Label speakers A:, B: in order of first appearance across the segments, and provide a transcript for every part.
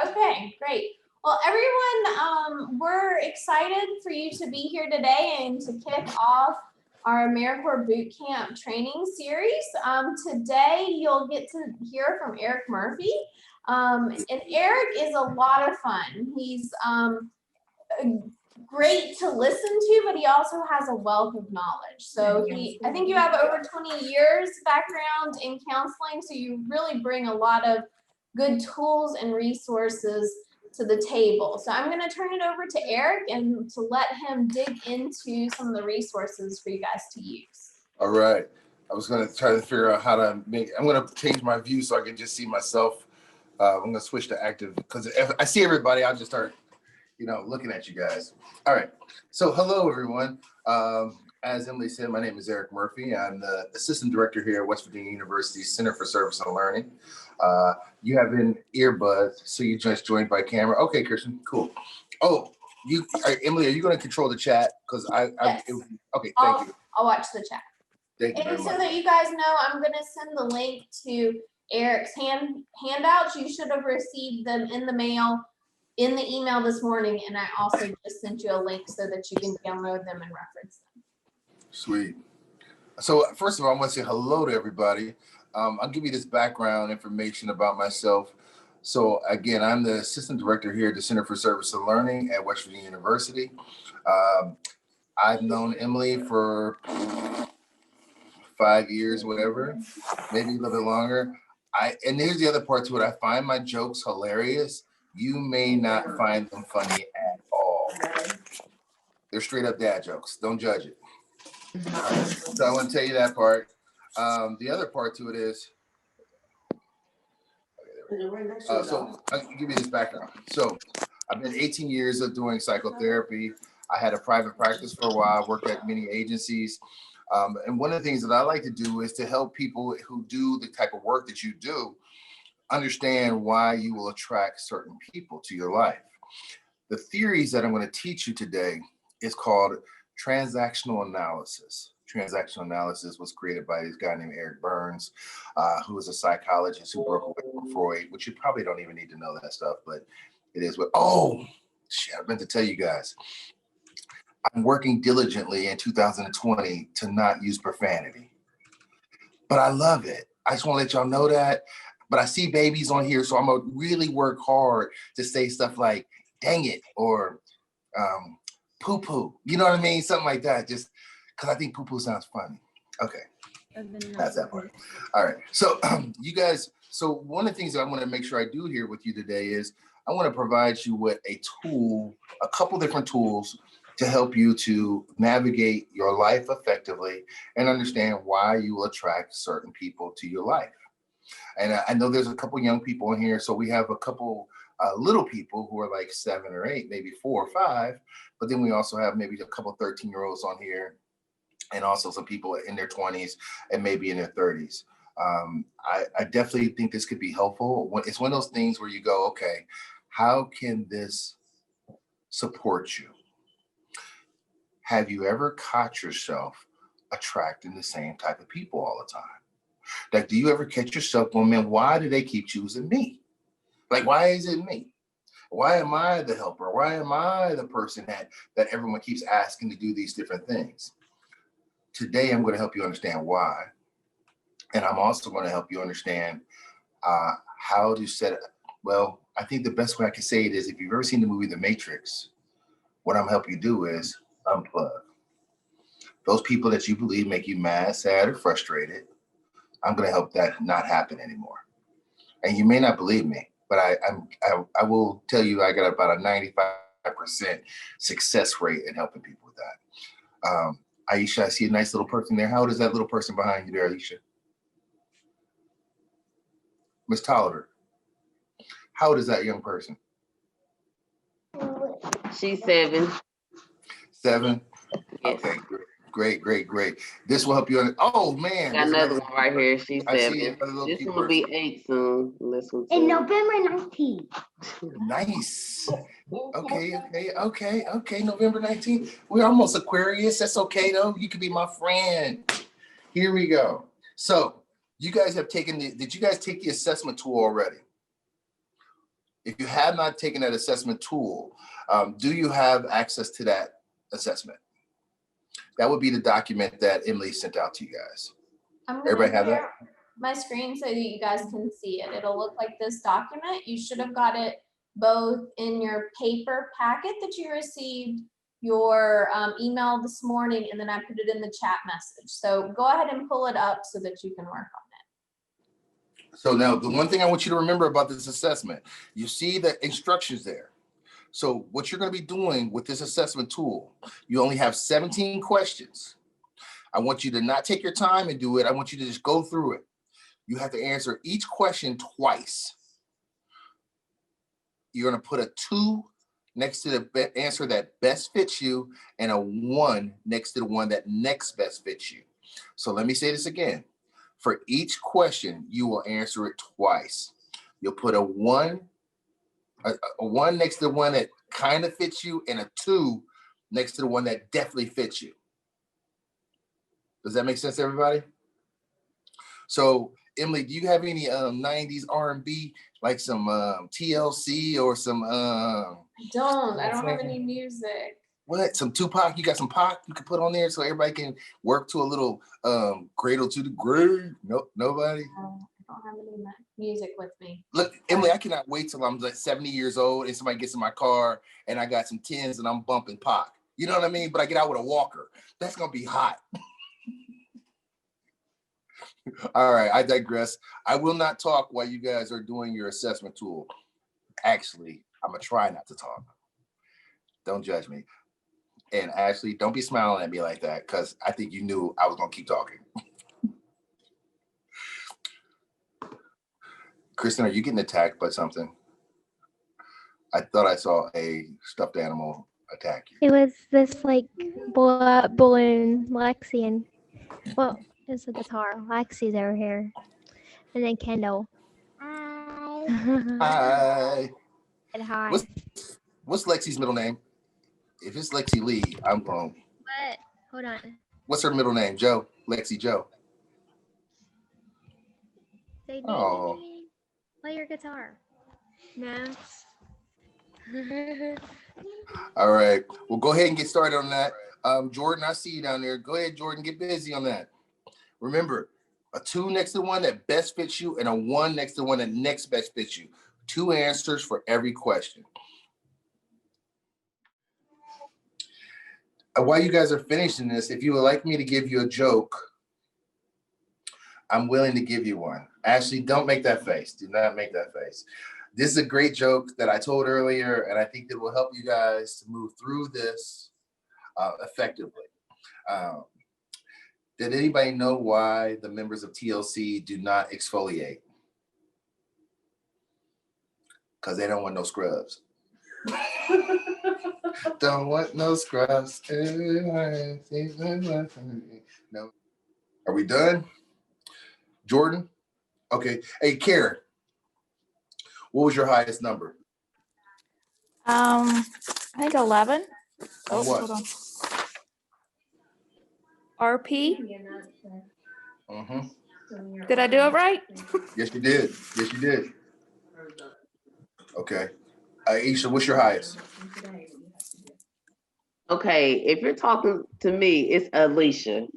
A: Okay, great. Well, everyone, we're excited for you to be here today and to kick off our AmeriCorps Boot Camp training series. Today, you'll get to hear from Eric Murphy. And Eric is a lot of fun. He's great to listen to, but he also has a wealth of knowledge. So I think you have over 20 years background in counseling, so you really bring a lot of good tools and resources to the table. So I'm going to turn it over to Eric and to let him dig into some of the resources for you guys to use.
B: All right. I was going to try to figure out how to I'm going to change my view so I can just see myself. I'm going to switch to active because if I see everybody, I'll just start, looking at you guys. All right. So hello, everyone. As Emily said, my name is Eric Murphy. I'm the assistant director here at West Virginia University Center for Service and Learning. You have an earbud, so you just joined by camera. Okay, Kirsten, cool. Oh, Emily, are you going to control the chat? Because
A: Yes.
B: Okay, thank you.
A: I'll watch the chat.
B: Thank you very
A: so
B: much.
A: that you guys know, I'm going to send the link to Eric's handouts. You should have received them in the mail, in the email this morning, and I also just sent you a link so that you can download them and reference them.
B: Sweet. So first of all, I want to say hello to everybody. I'll give you this background information about myself. So again, I'm the assistant director here at the Center for Service and Learning at West Virginia University. I've known Emily for 5 years, whatever, maybe a little bit longer. And here's the other part to it. I find my jokes hilarious. You may not find them funny at all. They're straight up dad jokes. Don't judge it. So I want to tell you that part. The other part to it is, so I'll give you this background. So I've been 18 years of doing psychotherapy. I had a private practice for a while, worked at many agencies. And one of the things that I like to do is to help people who do the type of work that you do understand why you will attract certain people to your life. The theories that I'm going to teach you today is called transactional analysis. Transactional analysis was created by this guy named Eric Burns, who is a psychologist who broke away from Freud, which you probably don't even need to know that stuff, but it is what, oh, shit, I meant to tell you guys. I'm working diligently in 2020 to not use profanity, but I love it. I just want to let y'all know that, but I see babies on here, so I'm gonna really work hard to say stuff like, dang it, or poo-poo, you know what I mean? Something like that, just because I think poo-poo sounds funny. Okay, that's that part. All right, so you guys, so one of the things that I want to make sure I do here with you today is I want to provide you with a tool, a couple different tools to help you to navigate your life effectively and understand why you will attract certain people to your life. And I know there's a couple young people in here, so we have a couple little people who are like 7 or 8, maybe 4 or 5, but then we also have maybe a couple 13-year-olds on here, and also some people in their 20s and maybe in their 30s. I definitely think this could be helpful. It's one of those things where you go, okay, how can this support you? Have you ever caught yourself attracting the same type of people all the time? Like, do you ever catch yourself going, man, why do they keep choosing me? Like, why is it me? Why am I the helper? Why am I the person that everyone keeps asking to do these different things? Today, I'm going to help you understand why. And I'm also going to help you understand how to set it. Well, I think the best way I can say it is if you've ever seen the movie The Matrix, what I'm helping you do is unplug. Those people that you believe make you mad, sad, or frustrated, I'm going to help that not happen anymore. And you may not believe me, but I will tell you I got about a 95% success rate in helping people with that. Aisha, I see a nice little person there. How old is that little person behind you there, Aisha? Miss Tolliver, how old is that young person?
C: She's 7.
B: 7?
C: Yes.
B: Okay, great. This will help you. Oh man,
C: Got another one right here. She's 7. This one will be 8 soon. This one's
D: in November 19th.
B: Nice. Okay. November 19th. We're almost Aquarius. That's okay though. You could be my friend. Here we go. So you guys have taken did you guys take the assessment tool already? If you have not taken that assessment tool, do you have access to that assessment? That would be the document that Emily sent out to you guys. Everybody have that?
A: My screen so that you guys can see it. It'll look like this document. You should have got it both in your paper packet that you received, your email this morning, and then I put it in the chat message. So go ahead and pull it up so that you can work on it.
B: So now the one thing I want you to remember about this assessment, you see the instructions there. So what you're going to be doing with this assessment tool, you only have 17 questions. I want you to not take your time and do it. I want you to just go through it. You have to answer each question twice. You're going to put a 2 next to the answer that best fits you and a 1 next to the one that next best fits you. So let me say this again. For each question, you will answer it twice. You'll put a 1 next to the one that kind of fits you and a 2 next to the one that definitely fits you. Does that make sense, everybody? So, Emily, do you have any 90s R&B, like some TLC or some
A: I don't have any music.
B: What? Some Tupac? You got some Pac you can put on there so everybody can work to a little Cradle to the Grave? Nope, nobody?
A: I don't have any music with me.
B: Look, Emily, I cannot wait till I'm like 70 years old and somebody gets in my car and I got some tins and I'm bumping Pac. You know what I mean? But I get out with a walker. That's going to be hot. All right, I digress. I will not talk while you guys are doing your assessment tool. Actually, I'm going to try not to talk. Don't judge me. And Ashley, don't be smiling at me like that because I think you knew I was going to keep talking. Kristen, are you getting attacked by something? I thought I saw a stuffed animal attack you.
D: It was this like balloon, Lexi, and well, it's a guitar. Lexi's over here, and then Kendall. Hi.
B: Hi.
D: And hi.
B: What's Lexi's middle name? If it's Lexi Lee, I'm going.
D: What? Hold on.
B: What's her middle name? Joe. Lexi Joe.
D: Say
B: Oh.
D: Play your guitar. No.
B: All right. Well, go ahead and get started on that. Jordan, I see you down there. Go ahead, Jordan. Get busy on that. Remember, a 2 next to the one that best fits you and a 1 next to the one that next best fits you. 2 answers for every question. While you guys are finishing this, if you would like me to give you a joke, I'm willing to give you one. Ashley, don't make that face. Do not make that face. This is a great joke that I told earlier, and I think that will help you guys to move through this effectively. Did anybody know why the members of TLC do not exfoliate? Because they don't want no scrubs. Don't want no scrubs. No. Are we done? Jordan? Okay. Hey, Karen, what was your highest number?
E: I think 11. Oh,
B: what?
E: hold on. RP.
B: Mm-hmm.
E: Did I do it right?
B: Yes, you did. Yes, you did. Okay. Aisha, what's your highest?
C: Okay, if you're talking to me, it's Alicia.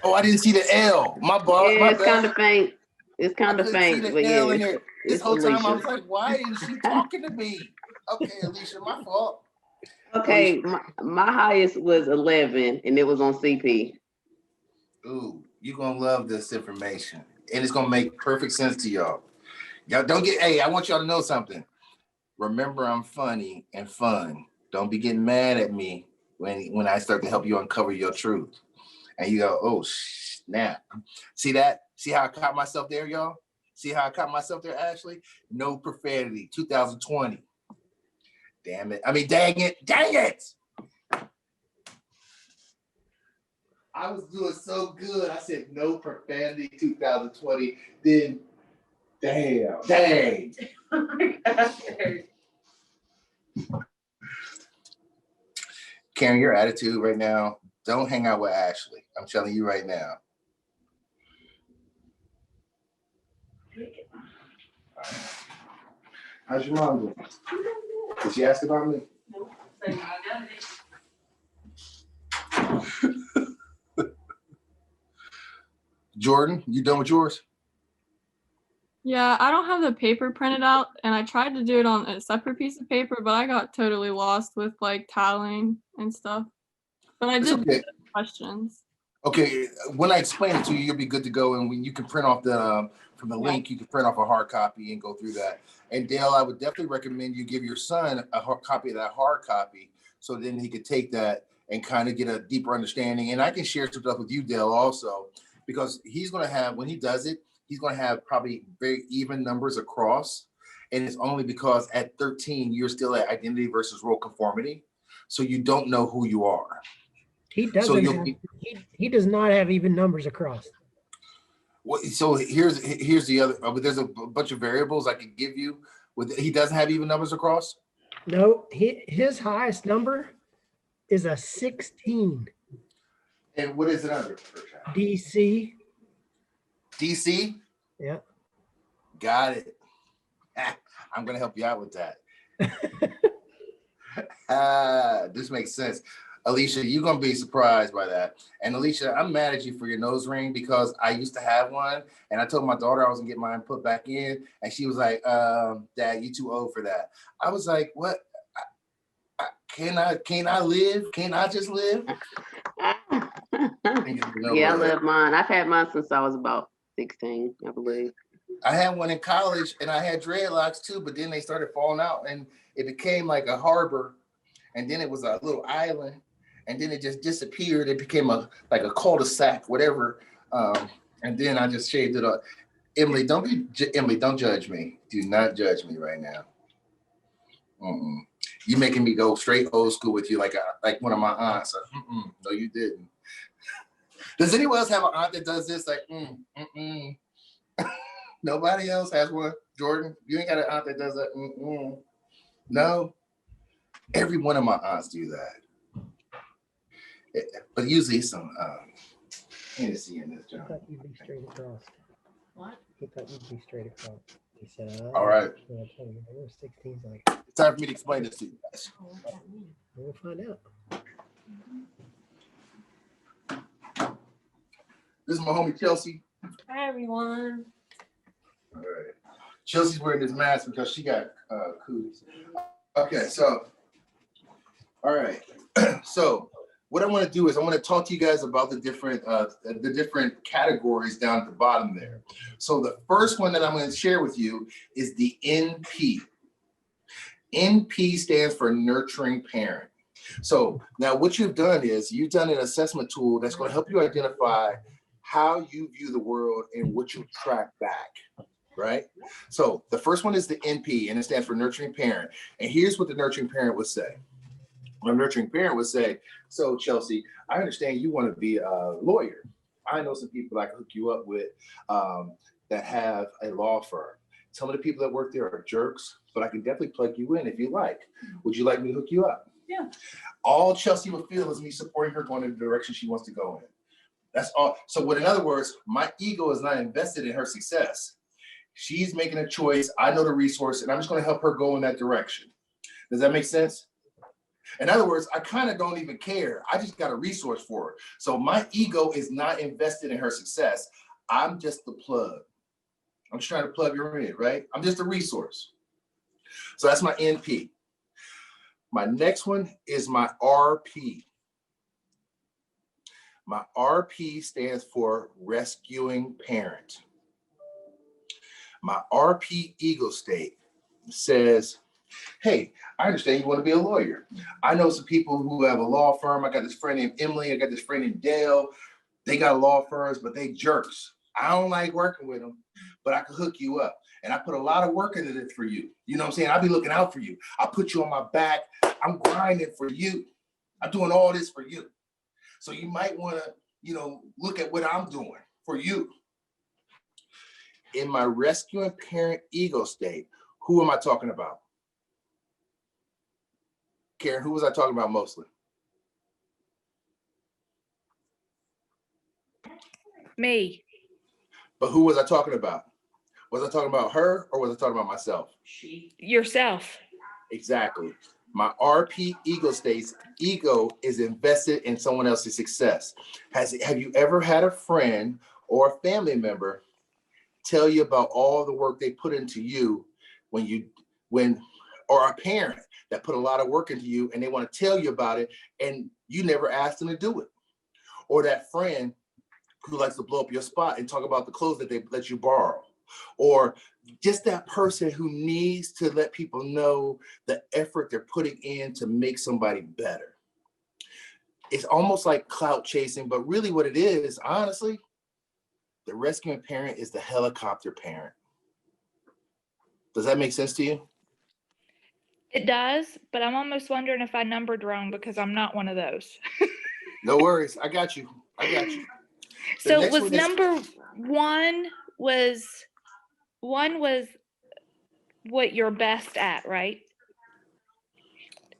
B: Oh, I didn't see the L. My bad.
C: Yeah, it's kind of faint. It's kind of faint,
B: see the
C: but
B: L
C: yeah,
B: in there. This
C: it's
B: whole time I
C: Alicia.
B: was like, why isn't she talking to me? Okay, Alicia, my fault.
C: Okay, my highest was 11, and it was on CP.
B: Ooh, you're going to love this information. And it's going to make perfect sense to y'all. Y'all don't get, hey, I want y'all to know something. Remember, I'm funny and fun. Don't be getting mad at me when I start to help you uncover your truth. And you go, oh, snap. See that? See how I caught myself there, y'all? See how I caught myself there, Ashley? No profanity, 2020. Damn it. I mean, dang it. Dang it. I was doing so good. I said no profanity, 2020. Then, dang. Oh my gosh. Karen, your attitude right now, don't hang out with Ashley. I'm telling you right now. All right. How's your mom doing? Did she ask about me? Jordan, you done with yours?
F: Yeah, I don't have the paper printed out, and I tried to do it on a separate piece of paper, but I got totally lost with like tiling and stuff. But I
B: It's
F: did
B: okay.
F: questions.
B: Okay, when I explain it to you, you'll be good to go. And when you can print off from the link, you can print off a hard copy and go through that. And Dale, I would definitely recommend you give your son a hard copy of that hard copy, so then he could take that and kind of get a deeper understanding. And I can share some stuff with you, Dale, also, because he's going to have, when he does it, he's going to have probably very even numbers across. And it's only because at 13, you're still at identity versus role conformity. So you don't know who you are.
G: He doesn't have, he does not have even numbers across.
B: Well, so here's the other, but there's a bunch of variables I could give you. He doesn't have even numbers across?
G: No, his highest number is a 16.
B: And what is it under?
G: DC.
B: DC?
G: Yeah.
B: Got it. I'm going to help you out with that. This makes sense. Alicia, you're going to be surprised by that. And Alicia, I'm mad at you for your nose ring because I used to have one. And I told my daughter I was going to get mine put back in. And she was like, Dad, you too old for that. I was like, what? Can I live? Can I just live?
C: Yeah, I love mine. I've had mine since I was about 16, I believe.
B: I had one in college and I had dreadlocks too, but then they started falling out and it became like a harbor. And then it was a little island. And then it just disappeared. It became like a cul-de-sac, whatever. And then I just shaved it up. Emily, don't judge me. Do not judge me right now. You're making me go straight old school with you, like one of my aunts. No, you didn't. Does anyone else have an aunt that does this? Like, Nobody else has one. Jordan, you ain't got an aunt that does that. No. Every one of my aunts do that. But usually some Hennessy in this job.
G: I thought you'd be straight across.
A: What?
G: He thought you'd be straight across. He said,
B: All right.
G: There were 16s like.
B: It's time for me to explain this to you guys.
G: We'll find out.
B: This is my homie Chelsea.
A: Hi, everyone.
B: All right. Chelsea's wearing this mask because she got cooties. Okay, so, all right. So what I want to do is I want to talk to you guys about the different categories down at the bottom there. So the first one that I'm going to share with you is the NP. NP stands for nurturing parent. So now what you've done is you've done an assessment tool that's going to help you identify how you view the world and what you track back, right? So the first one is the NP, and it stands for nurturing parent. And here's what the nurturing parent would say. A nurturing parent would say, so Chelsea, I understand you want to be a lawyer. I know some people I can hook you up with that have a law firm. Some of the people that work there are jerks, but I can definitely plug you in if you like. Would you like me to hook you up?
A: Yeah.
B: All Chelsea will feel is me supporting her going in the direction she wants to go in. That's all. So what, in other words, my ego is not invested in her success. She's making a choice. I know the resource, and I'm just going to help her go in that direction. Does that make sense? In other words, I kind of don't even care. I just got a resource for her. So my ego is not invested in her success. I'm just the plug. I'm just trying to plug her in, right? I'm just a resource. So that's my NP. My next one is my RP. My RP stands for rescuing parent. My RP ego state says, hey, I understand you want to be a lawyer. I know some people who have a law firm. I got this friend named Emily. I got this friend named Dale. They got law firms, but they jerks. I don't like working with them, but I can hook you up. And I put a lot of work into it for you. You know what I'm saying? I'll be looking out for you. I'll put you on my back. I'm grinding for you. I'm doing all this for you. So you might want to, look at what I'm doing for you. In my rescuing parent ego state, who am I talking about? Karen, who was I talking about mostly?
E: Me.
B: But who was I talking about? Was I talking about her or was I talking about myself?
E: Yourself.
B: Exactly. My RP ego states, ego is invested in someone else's success. Have you ever had a friend or a family member tell you about all the work they put into you or a parent that put a lot of work into you and they want to tell you about it and you never asked them to do it? Or that friend who likes to blow up your spot and talk about the clothes that they let you borrow? Or just that person who needs to let people know the effort they're putting in to make somebody better. It's almost like clout chasing, but really what it is, honestly, the rescuing parent is the helicopter parent. Does that make sense to you?
E: It does, but I'm almost wondering if I numbered wrong because I'm not one of those.
B: No worries. I got you.
E: So was number one was what you're best at, right?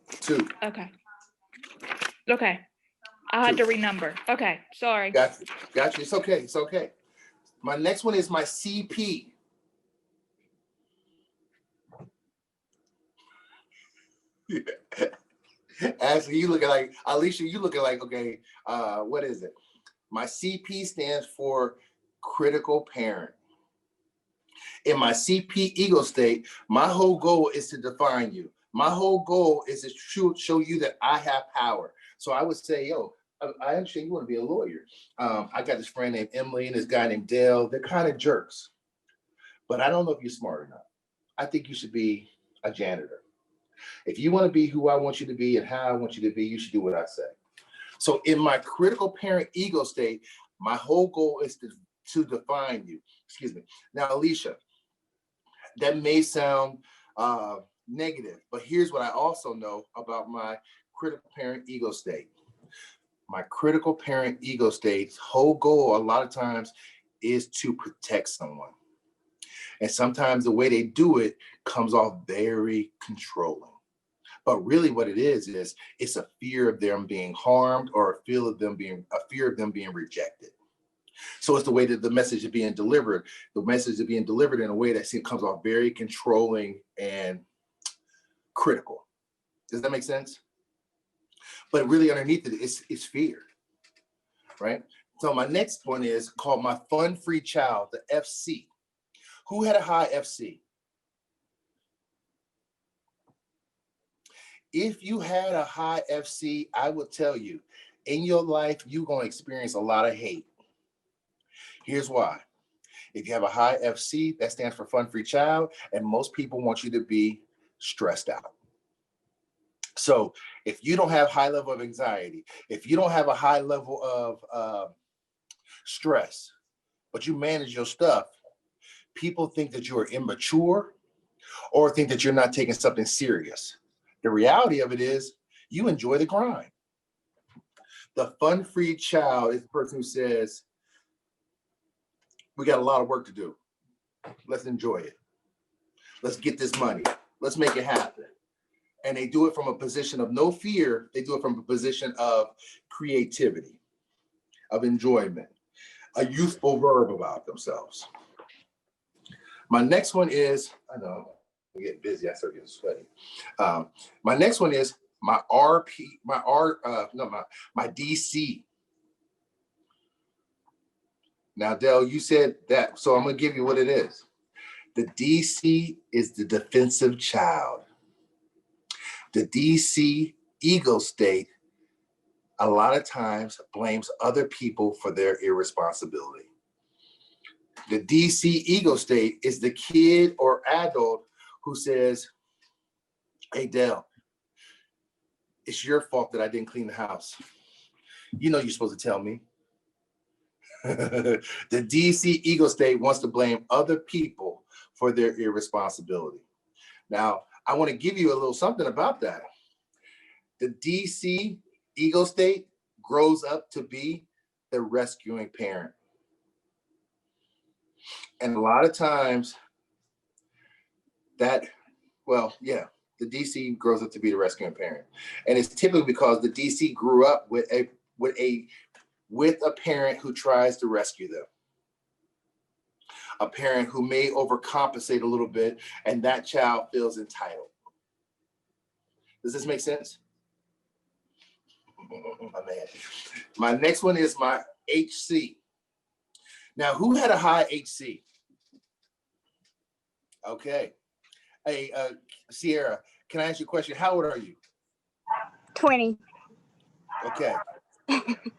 B: 2.
E: Okay. I had to renumber. Okay, sorry.
B: Got you. It's okay. My next one is my CP. Ashley, you looking like, Alicia, you looking like, okay, what is it? My CP stands for critical parent. In my CP ego state, my whole goal is to define you. My whole goal is to show you that I have power. So I would say, yo, I understand you want to be a lawyer. I got this friend named Emily and this guy named Dale. They're kind of jerks, but I don't know if you're smart enough. I think you should be a janitor. If you want to be who I want you to be and how I want you to be, you should do what I say. So in my critical parent ego state, my whole goal is to define you. Excuse me. Now, Alicia, that may sound negative, but here's what I also know about my critical parent ego state. My critical parent ego state's whole goal a lot of times is to protect someone. And sometimes the way they do it comes off very controlling. But really what it is it's a fear of them being harmed or a fear of them being rejected. So it's the way that the message is being delivered. The message is being delivered in a way that comes off very controlling and critical. Does that make sense? But really underneath it, it's fear, right? So my next one is called my fun-free child, the FC. Who had a high FC? If you had a high FC, I will tell you, in your life, you're going to experience a lot of hate. Here's why. If you have a high FC, that stands for fun-free child, and most people want you to be stressed out. So if you don't have high level of anxiety, if you don't have a high level of stress, but you manage your stuff, people think that you're immature or think that you're not taking something serious. The reality of it is you enjoy the grind. The fun-free child is the person who says, we got a lot of work to do. Let's enjoy it. Let's get this money. Let's make it happen. And they do it from a position of no fear. They do it from a position of creativity, of enjoyment, a youthful verb about themselves. My next one is, I know, I'm getting busy. I start getting sweaty. My next one is my DC. Now, Dell, you said that, so I'm going to give you what it is. The DC is the defensive child. The DC ego state a lot of times blames other people for their irresponsibility. The DC ego state is the kid or adult who says, hey, Dell, it's your fault that I didn't clean the house. You know you're supposed to tell me. The DC ego state wants to blame other people for their irresponsibility. Now, I want to give you a little something about that. The DC ego state grows up to be the rescuing parent. And a lot of times the DC grows up to be the rescuing parent. And it's typically because the DC grew up with a parent who tries to rescue them. a parent who may overcompensate a little bit, and that child feels entitled. Does this make sense? My man. My next one is my HC. Now, who had a high HC? Okay. Hey, Sierra, can I ask you a question? How old are you?
H: 20.
B: Okay.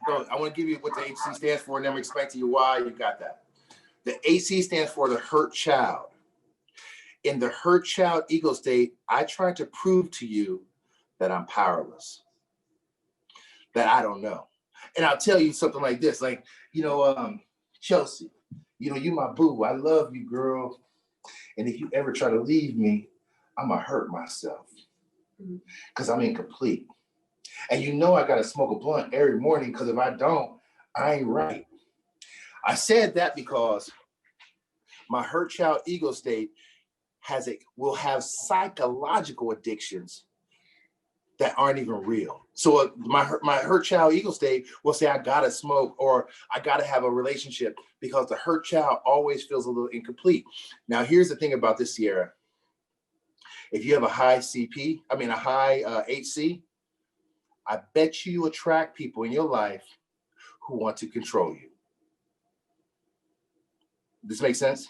B: So I want to give you what the HC stands for, and then I'm explain to you why you got that. The HC stands for the hurt child. In the hurt child ego state, I try to prove to you that I'm powerless, that I don't know. And I'll tell you something like this, like, Chelsea, you my boo. I love you, girl. And if you ever try to leave me, I'm going to hurt myself because I'm incomplete. And I got to smoke a blunt every morning because if I don't, I ain't right. I said that because my hurt child ego state will have psychological addictions that aren't even real. So my hurt child ego state will say, I gotta smoke or I gotta have a relationship because the hurt child always feels a little incomplete. Now, here's the thing about this, Sierra. If you have a high HC, I bet you attract people in your life who want to control you. Does this make sense?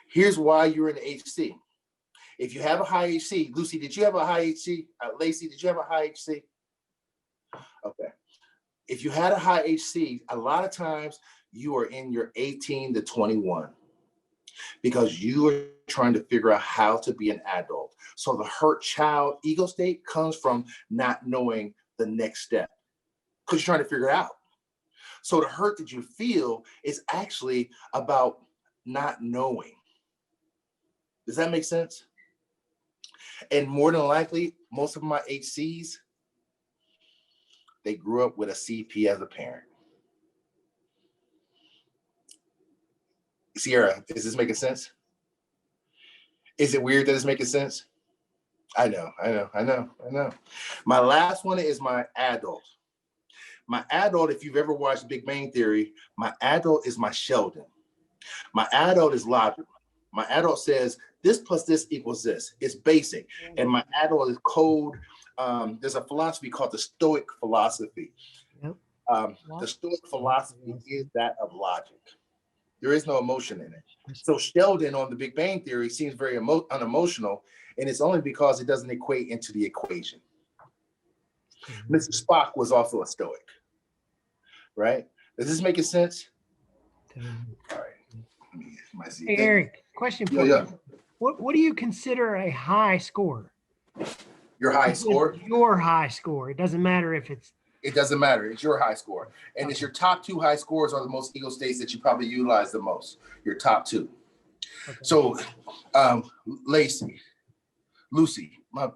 B: Here's why you're in the HC. If you have a high HC, Lucy, did you have a high HC? Lacey, did you have a high HC? Okay. If you had a high HC, a lot of times you are in your 18 to 21 because you are trying to figure out how to be an adult. So the hurt child ego state comes from not knowing the next step because you're trying to figure it out. So the hurt that you feel is actually about not knowing. Does that make sense? And more than likely, most of my HCs, they grew up with a CP as a parent. Sierra, is this making sense? Is it weird that it's making sense? I know. My last one is my adult. My adult, if you've ever watched Big Bang Theory, my adult is my Sheldon. My adult is logical. My adult says this plus this equals this. It's basic. And my adult is cold. There's a philosophy called the Stoic philosophy.
G: Yep.
B: The Stoic philosophy is that of logic. There is no emotion in it. So Sheldon on the Big Bang Theory seems very unemotional, and it's only because it doesn't equate into the equation. Mr. Spock was also a Stoic, right? Does this make sense? All right.
G: Hey, Eric, question for you. What do you consider a high score?
B: Your high score?
G: Your high score. It doesn't matter if it's...
B: It doesn't matter. It's your high score. And it's your top two high scores are the most ego states that you probably utilize the most. Your top two. Okay. So, Lucy,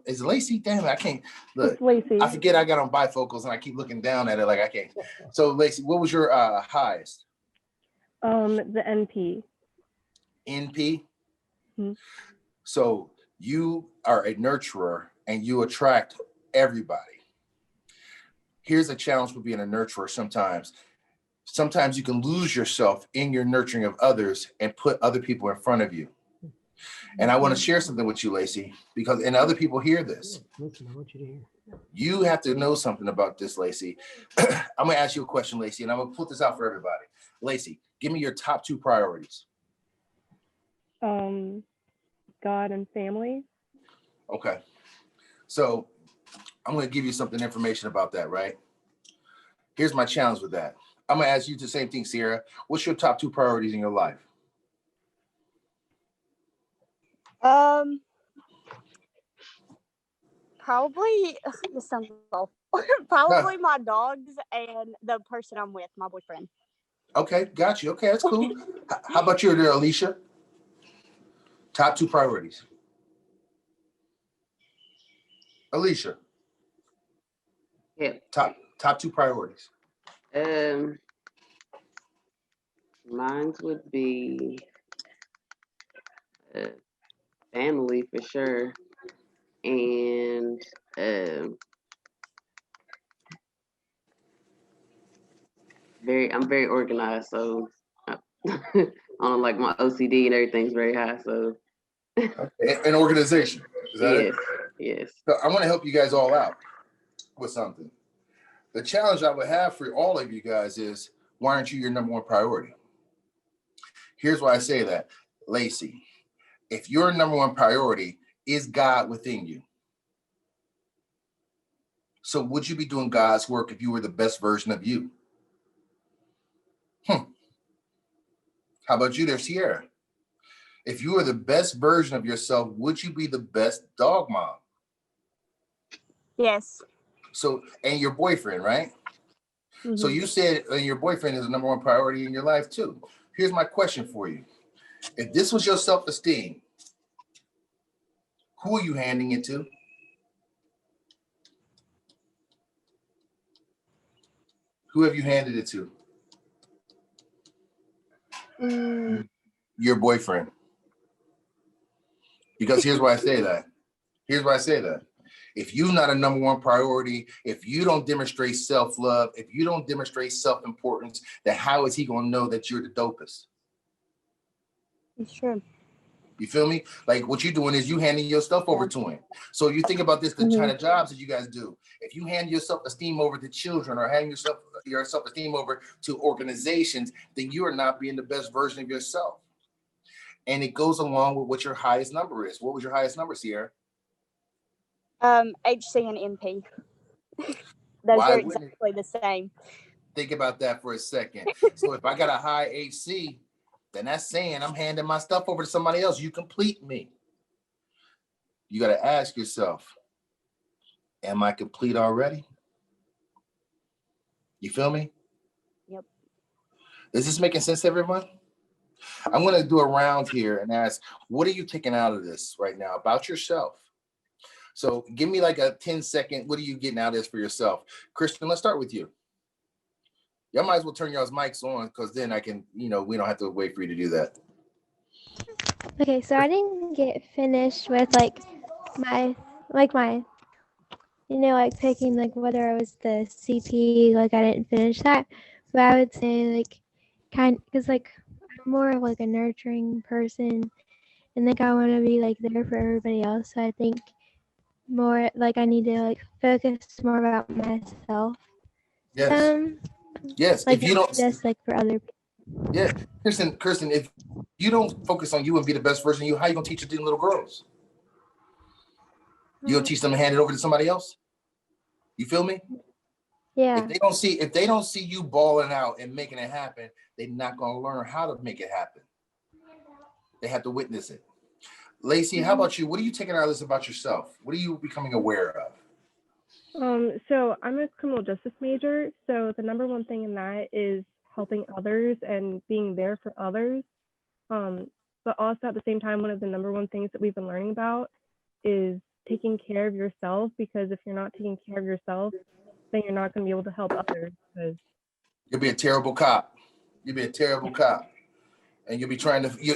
B: is it Lacey? Damn it, I can't look. Lacey. I forget I got on bifocals and I keep looking down at it like I can't. So, Lacey, what was your highest?
I: The NP.
B: NP?
I: Mm-hmm.
B: So you are a nurturer and you attract everybody. Here's a challenge for being a nurturer sometimes. Sometimes you can lose yourself in your nurturing of others and put other people in front of you. And I want to share something with you, Lacey, because and other people hear this.
G: Listen, I want you to hear.
B: You have to know something about this, Lacey. I'm going to ask you a question, Lacey, and I'm going to put this out for everybody. Lacey, give me your top two priorities.
I: God and family.
B: Okay. So I'm going to give you something information about that, right? Here's my challenge with that. I'm going to ask you the same thing, Sierra. What's your top two priorities in your life?
H: Probably this sounds awful. Probably my dogs and the person I'm with, my boyfriend.
B: Okay, got you. Okay, that's cool. How about you there, Alicia? Top two priorities. Alicia.
C: Yeah.
B: Top two priorities.
C: Mine would be family for sure, and I'm very organized, so on like my OCD and everything's very high. So
B: An organization. Is that it?
C: Yes.
B: So I want to help you guys all out with something. The challenge I would have for all of you guys is, why aren't you your number one priority? Here's why I say that. Lacey, if your number one priority is God within you, so would you be doing God's work if you were the best version of you? How about you there, Sierra? If you were the best version of yourself, would you be the best dog mom?
H: Yes.
B: So, and your boyfriend, right?
H: Mm-hmm.
B: So you said your boyfriend is the number one priority in your life too. Here's my question for you. If this was your self-esteem, who are you handing it to? Who have you handed it to? Your boyfriend. Because here's why I say that. If you're not a number one priority, if you don't demonstrate self-love, if you don't demonstrate self-importance, then how is he going to know that you're the dopest?
H: It's true.
B: You feel me? Like what you're doing is you handing your stuff over to him. So you think about this, the kind of jobs that you guys do. If you hand your self-esteem over to children or hand your self-esteem over to organizations, then you are not being the best version of yourself. And it goes along with what your highest number is. What was your highest number, Sierra?
H: HC and MP. Those are exactly the same.
B: Think about that for a second. So if I got a high HC, then that's saying I'm handing my stuff over to somebody else. You complete me. You got to ask yourself, am I complete already? You feel me?
H: Yep.
B: Is this making sense to everyone? I'm going to do a round here and ask, what are you taking out of this right now about yourself? So give me like a 10-second, what are you getting out of this for yourself? Christian, let's start with you. Y'all might as well turn y'all's mics on because then I can, we don't have to wait for you to do that.
D: Okay, so I didn't get finished with my picking whether I was the CP, I didn't finish that. But I would say because I'm more of a nurturing person, and I want to be there for everybody else. So I think more I need to focus more about myself.
B: Yes. Yes. If you don't
D: just for other people.
B: Yeah, Kirsten, if you don't focus on you and be the best version of you, how are you gonna teach your little girls? You gonna teach them to hand it over to somebody else? You feel me?
D: Yeah.
B: If they don't see you balling out and making it happen, they're not gonna learn how to make it happen. They have to witness it. Lacey, how about you? What are you taking out of this about yourself? What are you becoming aware of?
I: So I'm a criminal justice major. So the number one thing in that is helping others and being there for others. But also at the same time, one of the number one things that we've been learning about is taking care of yourself, because if you're not taking care of yourself, then you're not going to be able to help others.
B: You'll be a terrible cop. You'll be a terrible cop. And you'll be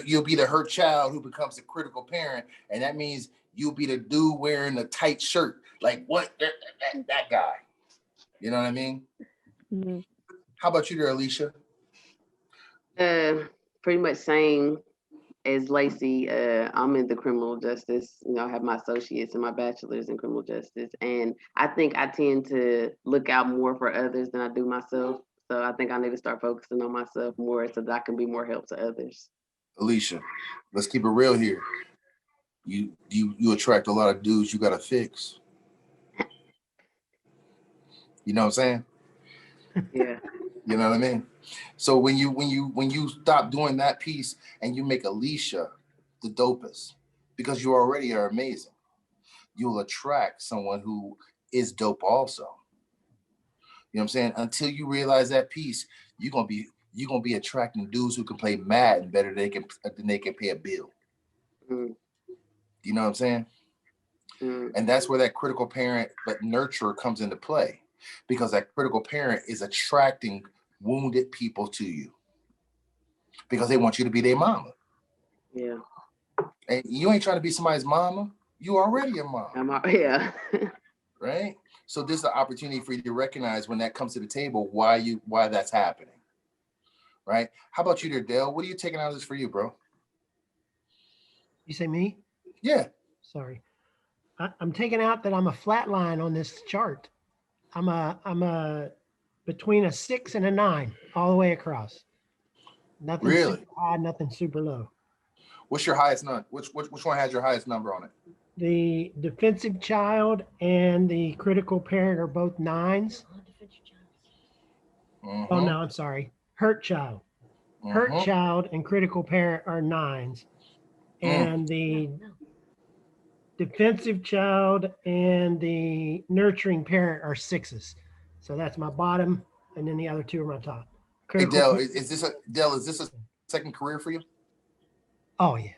B: you'll be the hurt child who becomes a critical parent. And that means you'll be the dude wearing the tight shirt. Like what? That guy. You know what I mean?
I: Mm-hmm.
B: How about you there, Alicia?
C: Pretty much same as Lacey. I'm in the criminal justice. I have my associates and my bachelor's in criminal justice. And I think I tend to look out more for others than I do myself. So I think I need to start focusing on myself more so that I can be more help to others.
B: Alicia, let's keep it real here. You attract a lot of dudes you gotta fix. You know what I'm saying?
C: Yeah.
B: You know what I mean? So when you stop doing that piece and you make Alicia the dopest, because you already are amazing, you'll attract someone who is dope also. You know what I'm saying? Until you realize that piece, you're gonna be attracting dudes who can play Madden better than they can pay a bill.
C: Mm.
B: You know what I'm saying?
C: Mm.
B: And that's where that critical parent but nurturer comes into play, because that critical parent is attracting wounded people to you because they want you to be their mama.
C: Yeah.
B: And you ain't trying to be somebody's mama. You already a mom.
C: Yeah.
B: Right? So this is an opportunity for you to recognize when that comes to the table why that's happening. right? How about you there, Dale? What are you taking out of this for you, bro?
G: You say me?
B: Yeah.
G: Sorry. I'm taking out that I'm a flat line on this chart. I'm a between a 6 and a 9 all the way across. Nothing
B: Really?
G: super high, nothing super low.
B: What's your highest number? Which one has your highest number on it?
G: The defensive child and the critical parent are both 9s. Oh no, I'm sorry. Hurt child. Hurt child and critical parent are 9s. And the defensive child and the nurturing parent are 6s. So that's my bottom, and then the other 2 are my top.
B: Hey,
G: Critical
B: Dale, is this a second career for you?
G: Oh yeah.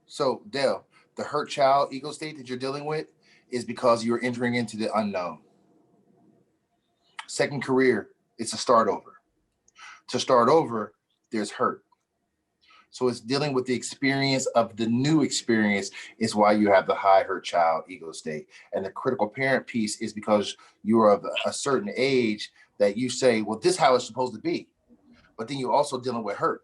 B: So Dale, the hurt child ego state that you're dealing with is because you're entering into the unknown. Second career, it's a start over. To start over, there's hurt. So it's dealing with the experience of the new experience is why you have the high hurt child ego state. And the critical parent piece is because you're of a certain age that you say, well, this is how it's supposed to be. But then you're also dealing with hurt.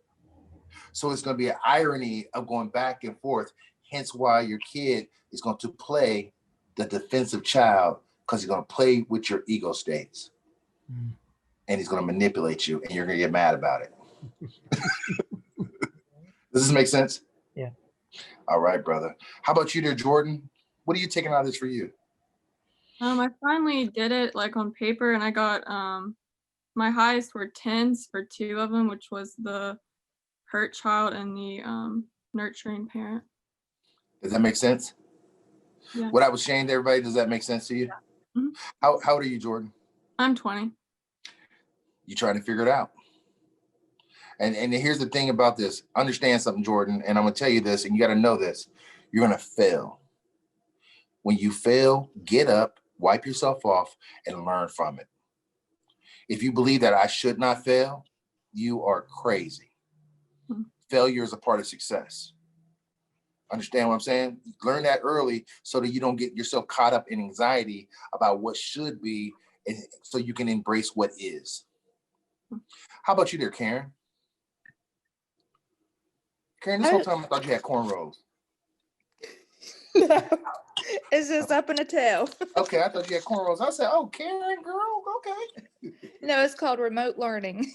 B: So it's going to be an irony of going back and forth. Hence why your kid is going to play the defensive child, because he's going to play with your ego states. And he's going to manipulate you, and you're going to get mad about it. Does this make sense?
G: Yeah.
B: All right, brother. How about you there, Jordan? What are you taking out of this for you?
F: I finally did it like on paper, and I got my highest were 10s for 2 of them, which was the hurt child and the nurturing parent.
B: Does that make sense?
F: Yeah.
B: What I was saying to everybody, does that make sense to you?
F: Mm-hmm.
B: How old are you, Jordan?
F: I'm 20.
B: You trying to figure it out. And here's the thing about this. Understand something, Jordan, and I'm going to tell you this, and you got to know this. You're going to fail. When you fail, get up, wipe yourself off, and learn from it. If you believe that I should not fail, you are crazy. Failure is a part of success. Understand what I'm saying? Learn that early so that you don't get yourself caught up in anxiety about what should be, and so you can embrace what is. How about you there, Karen? Karen, this whole time I thought you had cornrows.
E: No, it's just up in a tail.
B: Okay, I thought you had cornrows. I said, oh, Karen, girl, okay.
E: No, it's called remote learning.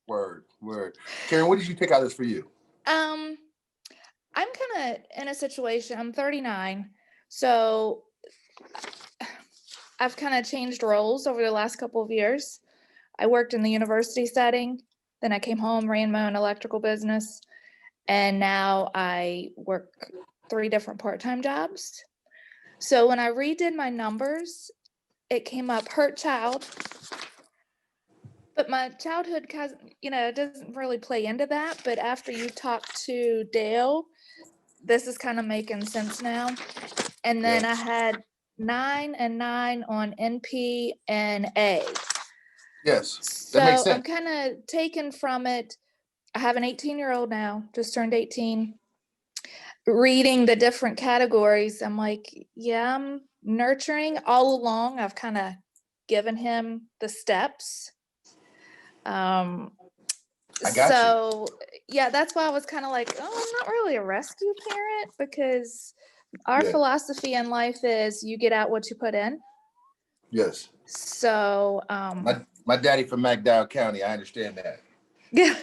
B: Word. Karen, what did you pick out this for you?
E: I'm kind of in a situation, I'm 39, so I've kind of changed roles over the last couple of years. I worked in the university setting, then I came home, ran my own electrical business, and now I work 3 different part-time jobs. So when I redid my numbers, it came up hurt child, but my childhood doesn't really play into that. But after you talk to Dale, this is kind of making sense now. And then I had 9 and 9 on NP and A.
B: Yes, that makes
E: So
B: sense.
E: I'm kind of taken from it. I have an 18-year-old now, just turned 18. Reading the different categories, I'm like, yeah, I'm nurturing all along. I've kind of given him the steps.
B: I got
E: so yeah, that's why I was kind of like, oh, I'm not really a rescue parent, because our philosophy in life is you get out what you put in.
B: Yes.
E: So
B: my daddy from McDowell County, I understand that.
E: Yeah.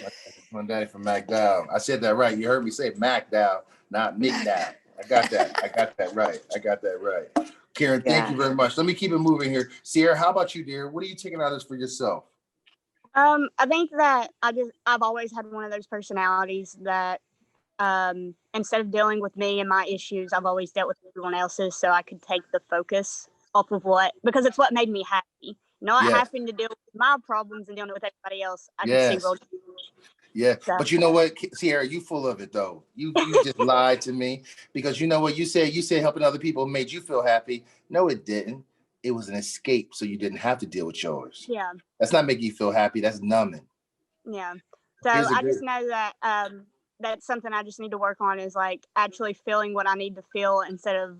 B: My daddy from McDowell. I said that right. You heard me say McDowell, not McDowell. I got that right. Karen, thank you very much. Let me keep it moving here. Sierra, how about you, dear? What are you taking out of this for yourself?
H: I think that I've always had one of those personalities that instead of dealing with me and my issues, I've always dealt with everyone else's, so I could take the focus off of because it's what made me happy. Not having to deal with my problems and dealing with everybody else. I could see road.
B: Yeah, but you know what, Sierra, you full of it though. You just lied to me, because you know what you said helping other people made you feel happy. No, it didn't. It was an escape, so you didn't have to deal with yours.
H: Yeah.
B: That's not making you feel happy. That's numbing.
H: Yeah. So I just know that that's something I just need to work on, is like actually feeling what I need to feel instead of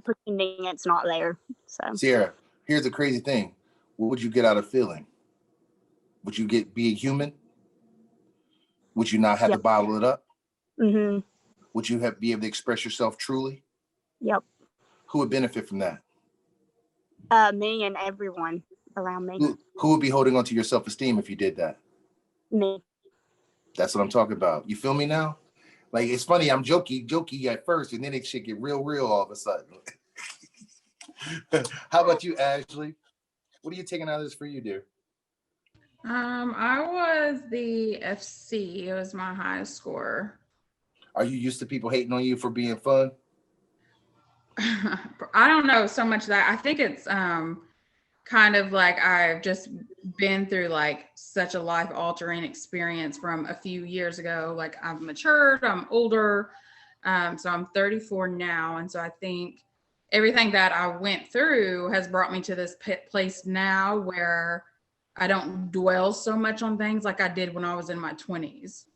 H: pretending it's not there. So
B: Sierra, here's the crazy thing. What would you get out of feeling? Would you be a human? Would you not have to
H: Yep.
B: bottle it up?
H: Mm-hmm.
B: Would you be able to express yourself truly?
H: Yep.
B: Who would benefit from that?
H: Me and everyone around me.
B: Who would be holding on to your self-esteem if you did that?
H: Me.
B: That's what I'm talking about. You feel me now? Like, it's funny, I'm jokey at first, and then it should get real all of a sudden. How about you, Ashley? What are you taking out of this for you, dear?
J: I was the FC. It was my highest score.
B: Are you used to people hating on you for being fun?
J: I don't know so much that I think it's kind of like I've just been through like such a life altering experience from a few years ago. Like I've matured, I'm older. So I'm 34 now. And so I think everything that I went through has brought me to this place now where I don't dwell so much on things like I did when I was in my 20s.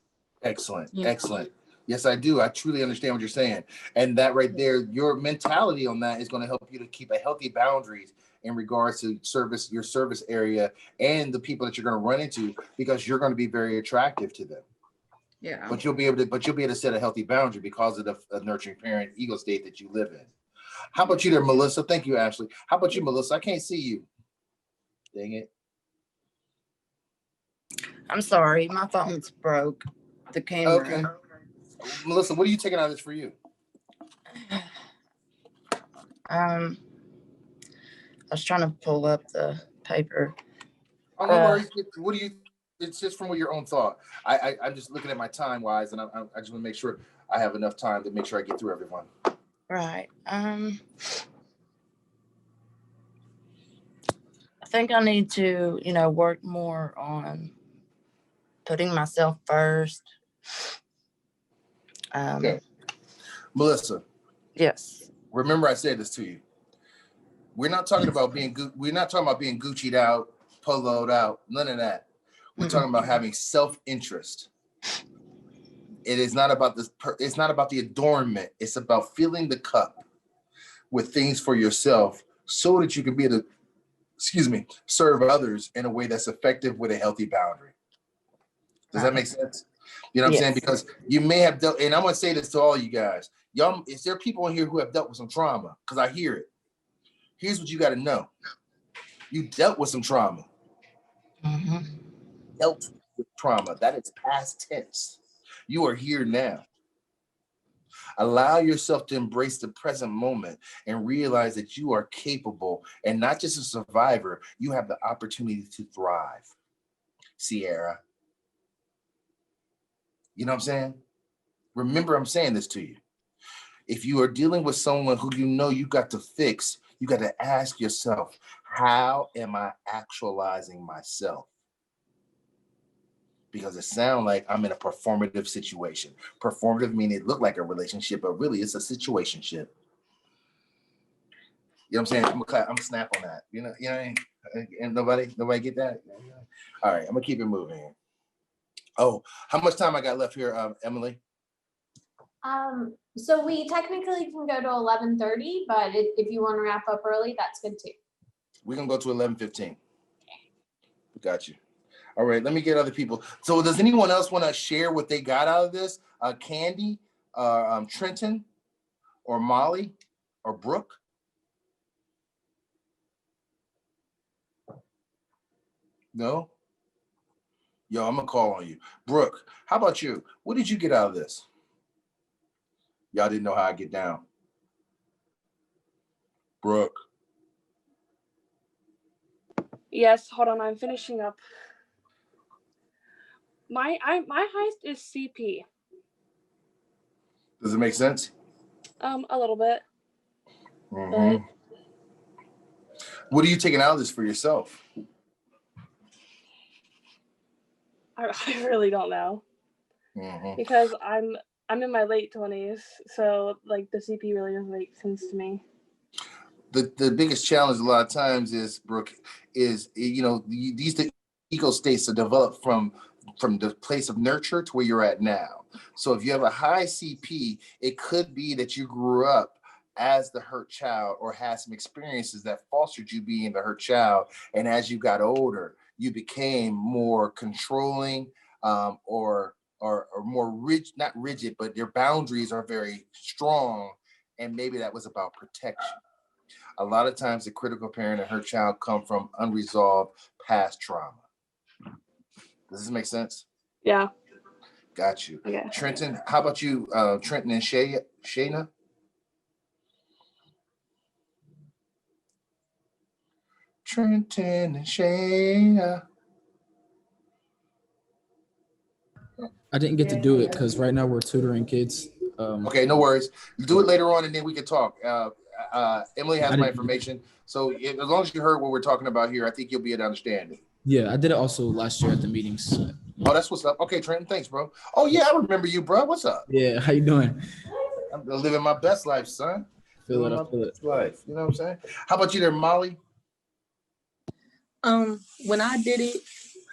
B: Excellent.
J: You know?
B: Excellent. Yes, I do. I truly understand what you're saying. And that right there, your mentality on that is going to help you to keep a healthy boundaries in regards to your service area and the people that you're going to run into, because you're going to be very attractive to them.
J: Yeah.
B: But you'll be able to set a healthy boundary because of the nurturing parent ego state that you live in. How about you there, Melissa? Thank you, Ashley. How about you, Melissa? I can't see you. Dang it.
K: I'm sorry, my phone's broke. The camera.
B: Okay. Melissa, what are you taking out of this for you?
K: I was trying to pull up the paper.
B: Oh, no worries. What do you? It's just from your own thought. I'm just looking at my time wise, and I just want to make sure I have enough time to make sure I get through everyone.
K: Right. I think I need to, work more on putting myself first.
B: Okay. Melissa.
K: Yes.
B: Remember, I said this to you. We're not talking about being Gucci'd out, poloed out, none of that. We're talking about having self-interest. It is not about this. It's not about the adornment. It's about filling the cup with things for yourself so that you can be able to, serve others in a way that's effective with a healthy boundary. Does that make sense? You know what I'm saying? Because you may have dealt, and I'm going to say this to all you guys. Y'all, is there people in here who have dealt with some trauma? Because I hear it. Here's what you got to know. You dealt with some trauma. Dealt with trauma. That is past tense. You are here now. Allow yourself to embrace the present moment and realize that you are capable and not just a survivor. You have the opportunity to thrive. Sierra. You know what I'm saying? Remember, I'm saying this to you. If you are dealing with someone who you got to fix, you got to ask yourself, how am I actualizing myself? Because it sounds like I'm in a performative situation. Performative meaning it looked like a relationship, but really it's a situationship. You know what I'm saying? I'm gonna snap on that. You know what I mean? And nobody get that? All right, I'm gonna keep it moving. Oh, how much time I got left here, Emily?
A: So we technically can go to 11:30, but if you want to wrap up early, that's good too.
B: We're gonna go to 11:15. We got you. All right, let me get other people. So does anyone else want to share what they got out of this? Candy, Trenton, or Molly, or Brooke? No? Yo, I'm gonna call on you. Brooke, how about you? What did you get out of this? Y'all didn't know how I get down. Brooke.
L: Yes, hold on, I'm finishing up. My highest is CP.
B: Does it make sense?
L: A little bit.
B: Mm-hmm. What are you taking out of this for yourself?
L: I really don't know. Because I'm in my late 20s, so like the CP really doesn't make sense to me.
B: The biggest challenge a lot of times is, Brooke, is these ego states are developed from the place of nurture to where you're at now. So if you have a high CP, it could be that you grew up as the hurt child or had some experiences that fostered you being the hurt child. And as you got older, you became more controlling or are more rigid, not rigid, but their boundaries are very strong. And maybe that was about protection. A lot of times the critical parent and her child come from unresolved past trauma. Does this make sense?
L: Yeah.
B: Got you.
L: Okay.
B: Trenton, how about you, Trenton and Shayna? Trenton and Shayna.
M: I didn't get to do it because right now we're tutoring kids.
B: Okay, no worries. Do it later on and then we can talk. Emily has my information. So as long as you heard what we're talking about here, I think you'll be able to understand it.
M: Yeah, I did it also last year at the meetings.
B: Oh, that's what's up. Okay, Trenton, thanks, bro. Oh, yeah, I remember you, bro. What's up?
M: Yeah, how you doing?
B: I'm living my best life, son.
M: I feel it.
B: Life. You know what I'm saying? How about you there, Molly?
N: When I did it,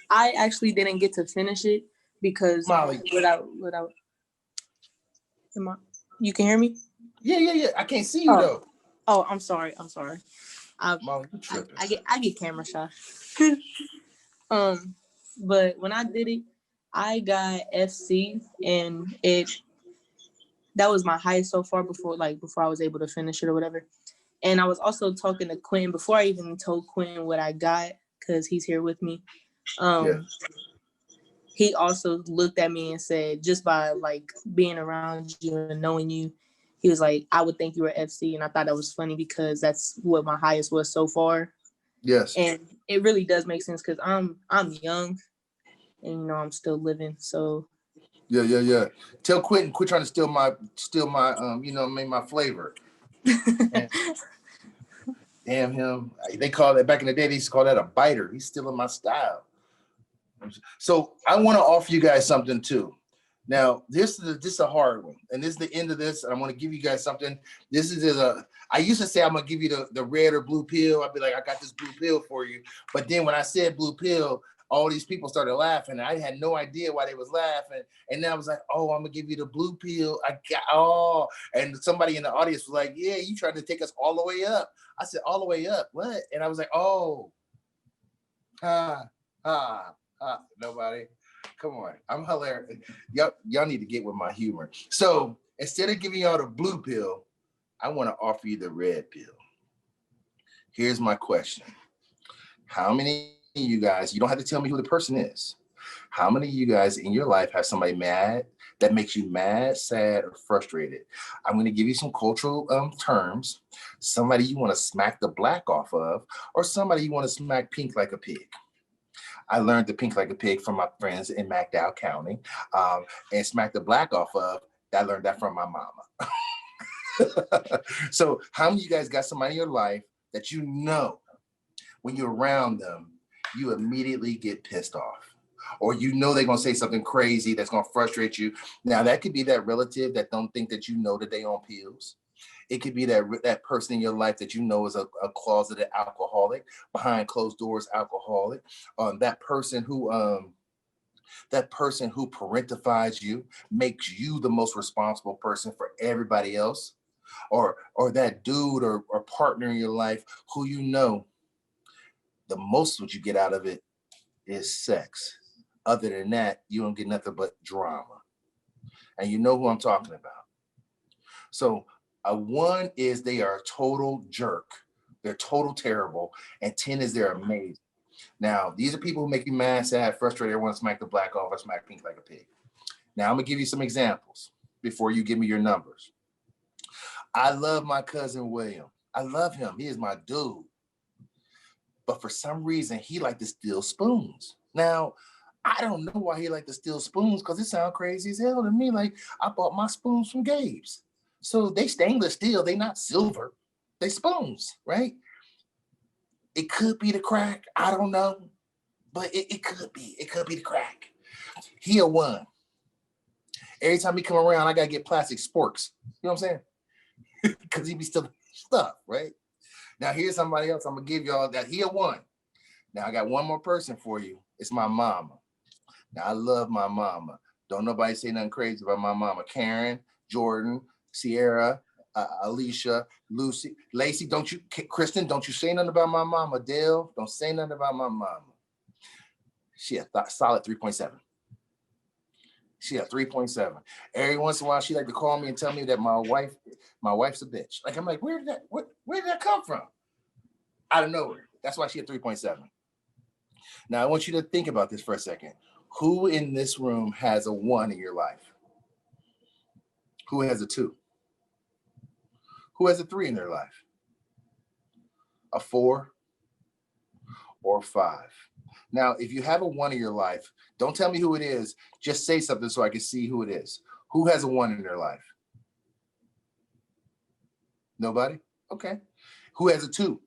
N: I actually didn't get to finish it because
B: Molly,
N: without you can hear me?
B: Yeah. I can't see you though.
N: Oh, I'm sorry.
B: Molly, you tripping.
N: I get camera shy. But when I did it, I got FC, and that was my highest so far before I was able to finish it or whatever. And I was also talking to Quinn before I even told Quinn what I got, because he's here with me. He also looked at me and said, just by like being around you and knowing you, he was like, I would think you were FC. And I thought that was funny because that's what my highest was so far.
B: Yes.
N: And it really does make sense because I'm young and I'm still living. So
B: Yeah. Tell Quentin, quit trying to steal my my flavor. Damn him. They call that back in the day, they used to call that a biter. He's stealing my style. So I want to offer you guys something too. Now, this is a hard one, and this is the end of this. And I want to give you guys something. This is I used to say I'm gonna give you the red or blue pill. I'd be like, I got this blue pill for you. But then when I said blue pill, all these people started laughing. I had no idea why they was laughing. And then I was like, oh, I'm gonna give you the blue pill. And somebody in the audience was like, yeah, you trying to take us all the way up. I said, all the way up, what? And I was like, oh, nobody. Come on, I'm hilarious. Y'all need to get with my humor. So instead of giving y'all the blue pill, I want to offer you the red pill. Here's my question. How many of you guys, you don't have to tell me who the person is. How many of you guys in your life have somebody mad that makes you mad, sad, or frustrated? I'm going to give you some cultural terms. Somebody you want to smack the black off of, or somebody you want to smack pink like a pig. I learned the pink like a pig from my friends in McDowell County, and smack the black off of, I learned that from my mama. So how many of you guys got somebody in your life that you know when you're around them, you immediately get pissed off? Or you know they're going to say something crazy that's going to frustrate you. Now, that could be that relative that don't think that you know that they on pills. It could be that person in your life that you know is a closeted alcoholic, behind closed doors alcoholic. That person who parentifies you, makes you the most responsible person for everybody else. Or that dude or partner in your life who you know the most what you get out of it is sex. Other than that, you don't get nothing but drama. And you know who I'm talking about. So one is they are a total jerk. They're total terrible. And 10 is they're amazing. Now, these are people who make you mad, sad, frustrated, want to smack the black off or smack pink like a pig. Now, I'm going to give you some examples before you give me your numbers. I love my cousin William. I love him. He is my dude. But for some reason, he liked to steal spoons. Now, I don't know why he liked to steal spoons because it sounds crazy as hell to me. Like, I bought my spoons from Gabe's. So they stainless steel. They not silver. They spoons, right? It could be the crack. I don't know. But it could be. It could be the crack. He a one. Every time he come around, I got to get plastic sporks. You know what I'm saying? Because he be stealing stuff, right? Now, here's somebody else. I'm going to give y'all that he a one. Now, I got one more person for you. It's my mama. Now, I love my mama. Don't nobody say nothing crazy about my mama. Karen, Jordan, Sierra, Alicia, Lucy, Lacey, Kristen, don't you say nothing about my mama. Dale, don't say nothing about my mama. She a solid 3.7. She had 3.7. Every once in a while, she like to call me and tell me that my wife's a bitch. Like, I'm like, where did that come from? Out of nowhere. That's why she had 3.7. Now, I want you to think about this for a second. Who in this room has a 1 in your life? Who has a 2? Who has a 3 in their life? A 4 or a 5? Now, if you have a 1 in your life, don't tell me who it is. Just say something so I can see who it is. Who has a 1 in their life? Nobody? Okay. Who has a 2?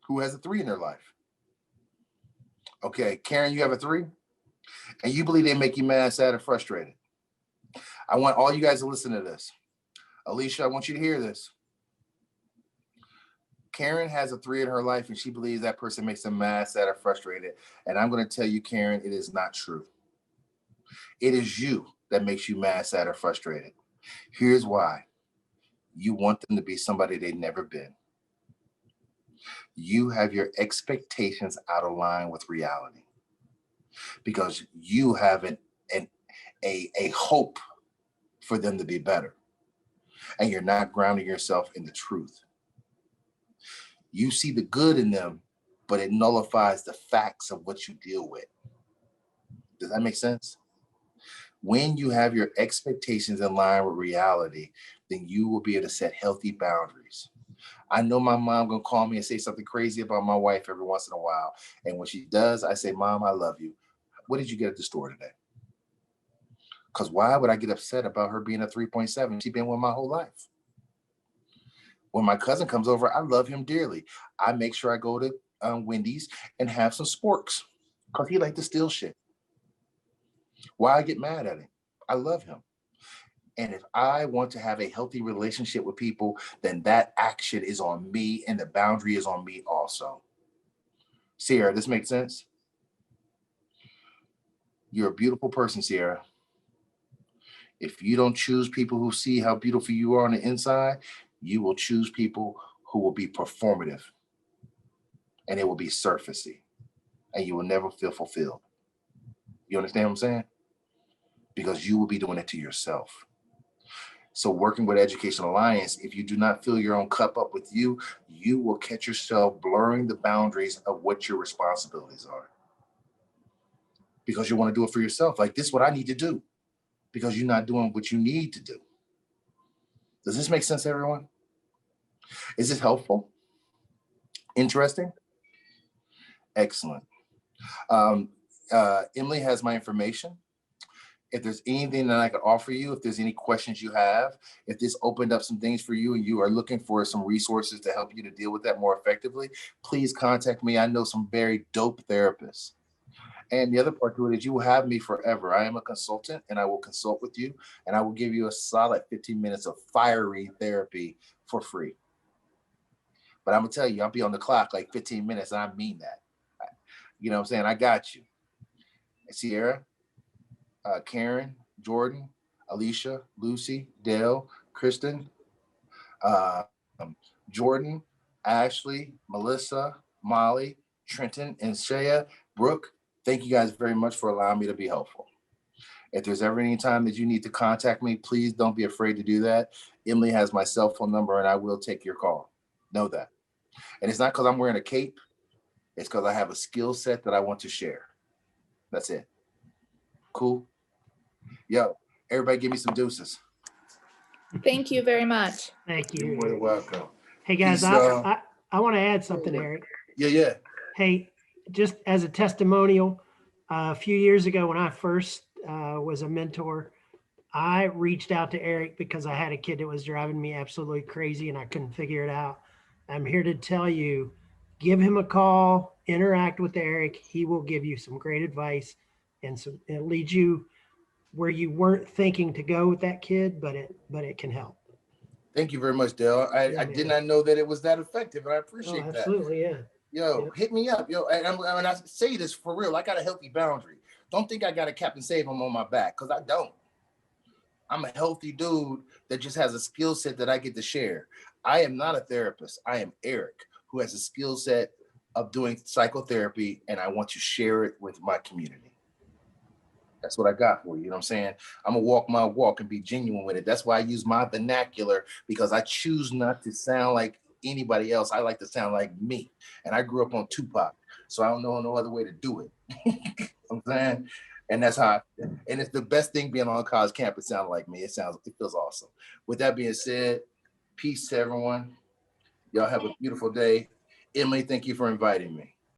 B: Who has a 3 in their life? Okay, Karen, you have a 3? And you believe they make you mad, sad, or frustrated. I want all you guys to listen to this. Alicia, I want you to hear this. Karen has a 3 in her life and she believes that person makes them mad, sad, or frustrated. And I'm going to tell you, Karen, it is not true. It is you that makes you mad, sad, or frustrated. Here's why. You want them to be somebody they've never been. You have your expectations out of line with reality because you have a hope for them to be better. And you're not grounding yourself in the truth. You see the good in them, but it nullifies the facts of what you deal with. Does that make sense? When you have your expectations in line with reality, then you will be able to set healthy boundaries. I know my mom gonna call me and say something crazy about my wife every once in a while. And when she does, I say, Mom, I love you. What did you get at the store today? Because why would I get upset about her being a 3.7? She's been with my whole life. When my cousin comes over, I love him dearly. I make sure I go to Wendy's and have some sporks because he like to steal shit. Why I get mad at him? I love him. And if I want to have a healthy relationship with people, then that action is on me and the boundary is on me also. Sierra, this makes sense? You're a beautiful person, Sierra. If you don't choose people who see how beautiful you are on the inside, you will choose people who will be performative and it will be surfacey and you will never feel fulfilled. You understand what I'm saying? Because you will be doing it to yourself. So working with Education Alliance, if you do not fill your own cup up with you, you will catch yourself blurring the boundaries of what your responsibilities are. Because you want to do it for yourself. Like, this is what I need to do. Because you're not doing what you need to do. Does this make sense, everyone? Is this helpful? Interesting? Excellent. Emily has my information. If there's anything that I could offer you, if there's any questions you have, if this opened up some things for you and you are looking for some resources to help you to deal with that more effectively, please contact me. I know some very dope therapists. And the other part to it is you will have me forever. I am a consultant and I will consult with you and I will give you a solid 15 minutes of fiery therapy for free. But I'm gonna tell you, I'll be on the clock like 15 minutes and I mean that. You know what I'm saying? I got you. Sierra, Karen, Jordan, Alicia, Lucy, Dale, Kristen, Jordan, Ashley, Melissa, Molly, Trenton, and Shayna, Brooke, thank you guys very much for allowing me to be helpful. If there's ever any time that you need to contact me, please don't be afraid to do that. Emily has my cell phone number and I will take your call. Know that. And it's not because I'm wearing a cape. It's because I have a skill set that I want to share. That's it. Cool. Yo, everybody give me some deuces.
E: Thank you very much.
G: Thank you.
B: You're more than welcome.
G: Hey guys,
B: Peace,
G: I want to add something, Eric.
B: Yeah.
G: Hey, just as a testimonial, a few years ago when I first was a mentor, I reached out to Eric because I had a kid that was driving me absolutely crazy and I couldn't figure it out. I'm here to tell you, give him a call, interact with Eric. He will give you some great advice and it'll lead you where you weren't thinking to go with that kid, but it can help.
B: Thank you very much, Dale. I did not know that it was that effective, and I appreciate that.
G: Absolutely, yeah.
B: Yo, hit me up, yo. And I say this for real. I got a healthy boundary. Don't think I got a Captain Save 'em on my back, because I don't. I'm a healthy dude that just has a skill set that I get to share. I am not a therapist. I am Eric, who has a skill set of doing psychotherapy, and I want to share it with my community. That's what I got for you. You know what I'm saying? I'm gonna walk my walk and be genuine with it. That's why I use my vernacular, because I choose not to sound like anybody else. I like to sound like me. And I grew up on Tupac, so I don't know no other way to do it. You know what I'm saying? And that's how, and it's the best thing being on college campus. Sound like me. It feels awesome. With that being said, peace to everyone. Y'all have a beautiful day. Emily, thank you for inviting me.